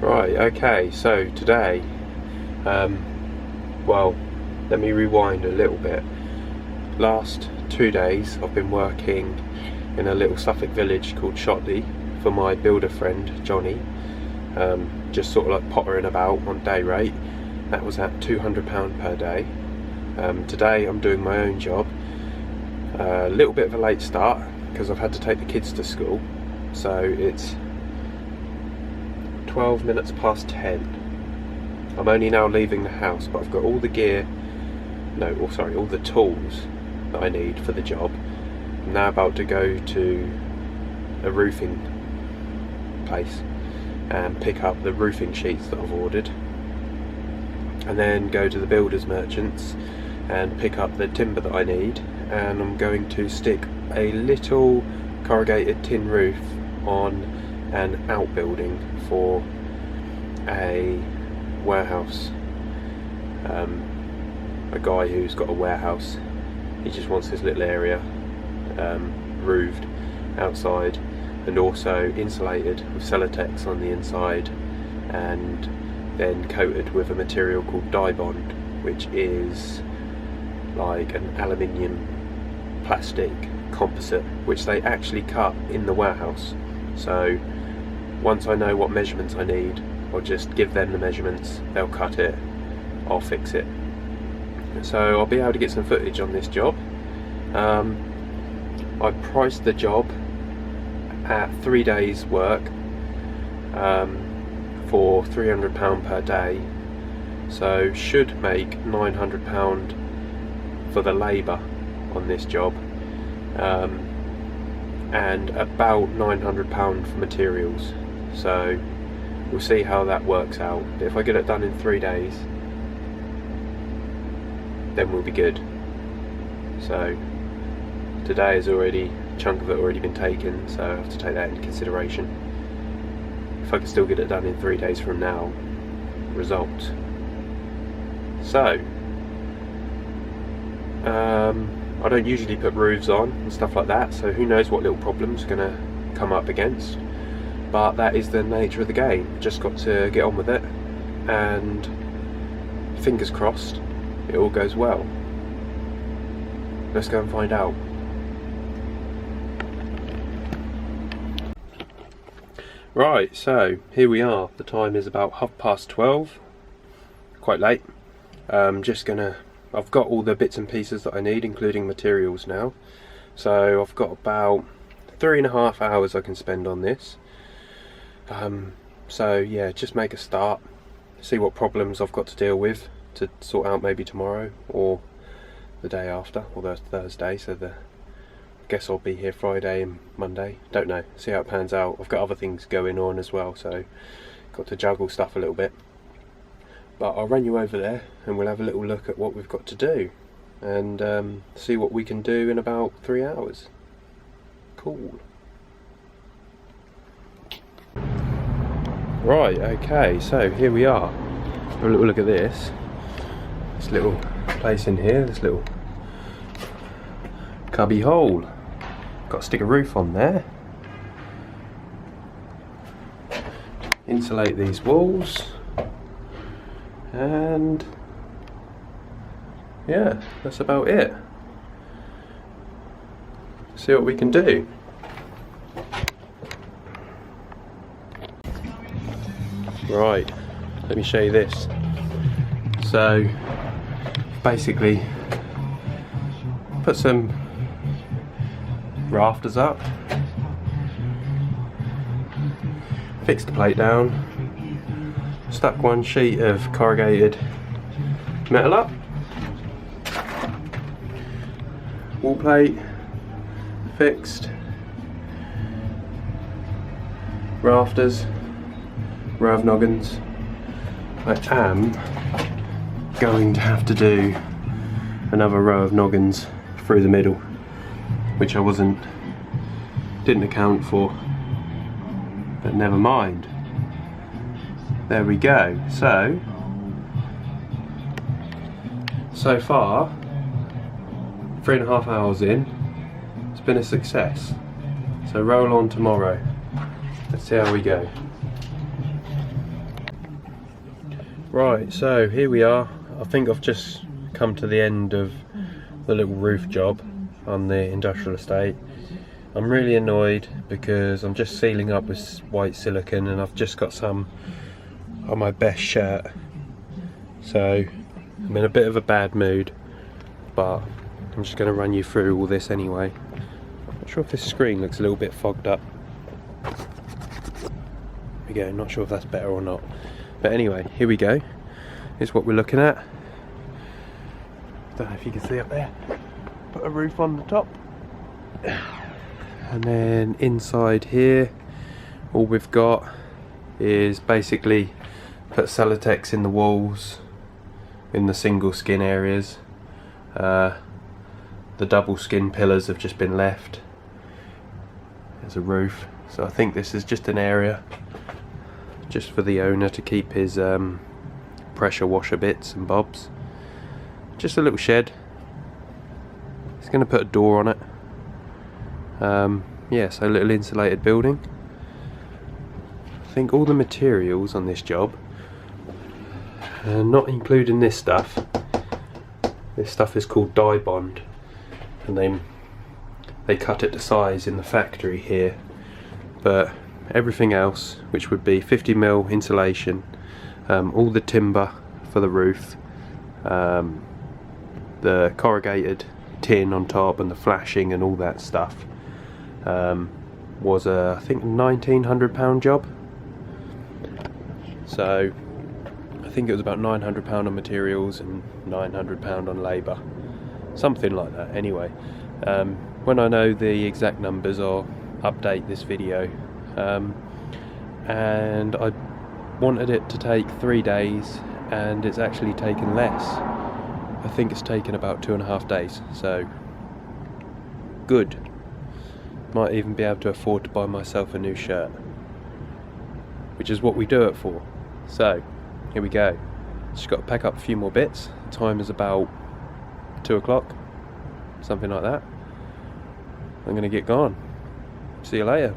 Right, okay, so today, well, let me rewind a little bit. Last 2 days I've been working in a little Suffolk village called Shotley for my builder friend Johnny, just sort of like pottering about on day rate. That was at £200 per day. Today I'm doing my own job, a little bit of a late start because I've had to take the kids to school, so it's 12 minutes past 10. I'm only now leaving the house, but I've got all the gear, all the tools that I need for the job. I'm now about to go to a roofing place and pick up the roofing sheets that I've ordered, and then go to the builders merchants and pick up the timber that I need, and I'm going to stick a little corrugated tin roof on an outbuilding for a warehouse. A guy who's got a warehouse, he just wants his little area roofed outside and also insulated with Celotex on the inside, and then coated with a material called Dibond, which is like an aluminium plastic composite which they actually cut in the warehouse. So once I know what measurements I need, I'll just give them the measurements, they'll cut it, I'll fix it. So I'll be able to get some footage on this job. I priced the job at 3 days work for £300 per day, so should make £900 for the labour on this job, and about £900 for materials. So we'll see how that works out. If I get it done in 3 days, then we'll be good. So today is already, a chunk of it already been taken, so I have to take that into consideration. If I can still get it done in 3 days from now, results. So I don't usually put roofs on and stuff like that, so who knows what little problems are going to come up against, but that is the nature of the game. Just got to get on with it, and fingers crossed it all goes well. Let's go and find out. Right, so here we are. The time is about 12:30, quite late. I've got all the bits and pieces that I need, including materials now. So I've got about 3.5 hours I can spend on this. So yeah, just make a start, see what problems I've got to deal with to sort out maybe tomorrow or the day after, or the Thursday. So I guess I'll be here Friday and Monday. Don't know, see how it pans out. I've got other things going on as well, so got to juggle stuff a little bit. But I'll run you over there and we'll have a little look at what we've got to do, and see what we can do in about 3 hours. Cool. Right, okay, so here we are. Have a little look at this. This little place in here, this little cubby hole. Got to stick a roof on there. Insulate these walls. And yeah, that's about it. See what we can do. Right, let me show you this. So basically put some rafters up, fixed the plate down, stuck one sheet of corrugated metal up, wall plate fixed, rafters, row of noggins. I am going to have to do another row of noggins through the middle, which I didn't account for, but never mind. There we go. So far, 3.5 hours in, it's been a success. So roll on tomorrow. Let's see how we go. Right, so here we are. I think I've just come to the end of the little roof job on the industrial estate. I'm really annoyed because I'm just sealing up with white silicone and I've just got some on my best shirt. So I'm in a bit of a bad mood, but I'm just going to run you through all this anyway. Not sure if this screen looks a little bit fogged up. There we go, not sure if that's better or not. But anyway, here we go. Here's what we're looking at. Don't know if you can see up there. Put a roof on the top. And then inside here, all we've got is basically put Celotex in the walls, in the single skin areas. The double skin pillars have just been left. There's a roof. So I think this is just an area just for the owner to keep his pressure washer bits and bobs. Just a little shed. He's going to put a door on it. Yeah, so a little insulated building. I think all the materials on this job, not including this stuff is called dye bond, and they cut it to size in the factory here, but everything else, which would be 50mm insulation, all the timber for the roof, the corrugated tin on top and the flashing and all that stuff, was a, I think, £1,900 job. So I think it was about £900 on materials and £900 on labour, something like that. Anyway, when I know the exact numbers, I'll update this video. And I wanted it to take 3 days and it's actually taken less. I think it's taken about 2.5 days, so good. Might even be able to afford to buy myself a new shirt, which is what we do it for. So here we go. Just got to pack up a few more bits. Time is about 2 o'clock, something like that. I'm going to get gone. See you later.